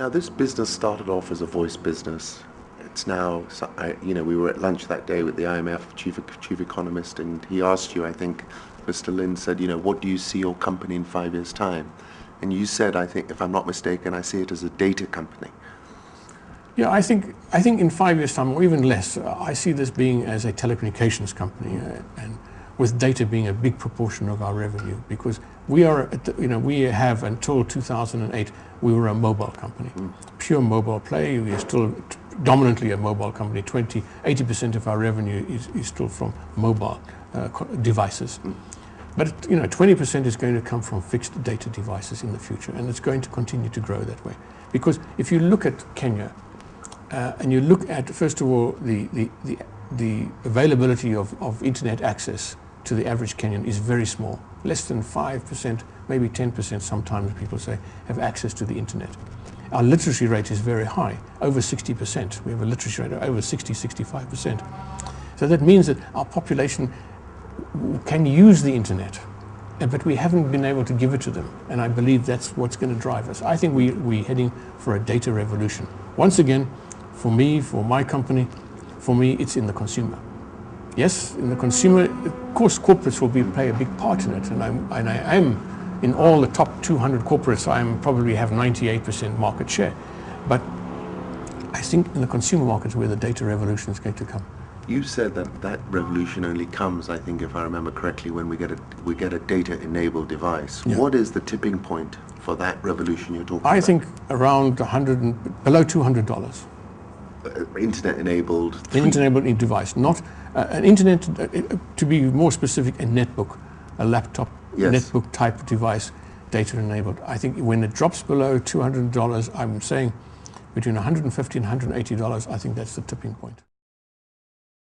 Now, this business started off as a voice business. It's now, we were at lunch that day with the IMF chief economist, and he asked you, I think, Mr. Lin said, what do you see your company in 5 years' time? And you said, I think, if I'm not mistaken, I see it as a data company. Yeah, I think in 5 years' time, or even less, I see this being as a telecommunications company, and with data being a big proportion of our revenue, because we are, we have until 2008, we were a mobile company, pure mobile play. We are still dominantly a mobile company. 80% of our revenue is still from mobile devices. But 20% is going to come from fixed data devices in the future, and it's going to continue to grow that way. Because if you look at Kenya, and you look at, first of all, the availability of internet access to the average Kenyan is very small. Less than 5%, maybe 10% sometimes people say, have access to the internet. Our literacy rate is very high, over 60%. We have a literacy rate of over 65%. So that means that our population can use the internet, but we haven't been able to give it to them. And I believe that's what's going to drive us. I think we're heading for a data revolution. Once again, for me, for my company, for me, it's in the consumer. Yes, in the consumer, of course, corporates will play a big part in it, and I am in all the top 200 corporates. I probably have 98% market share, but I think in the consumer markets where the data revolution is going to come. You said that revolution only comes, I think, if I remember correctly, when we get a data-enabled device. Yeah. What is the tipping point for that revolution you're talking about? I think around below $200. Internet-enabled? Internet-enabled device, not an internet, to be more specific, a netbook, a laptop, yes, netbook type device, data-enabled. I think when it drops below $200, I'm saying between $150 and $180, I think that's the tipping point.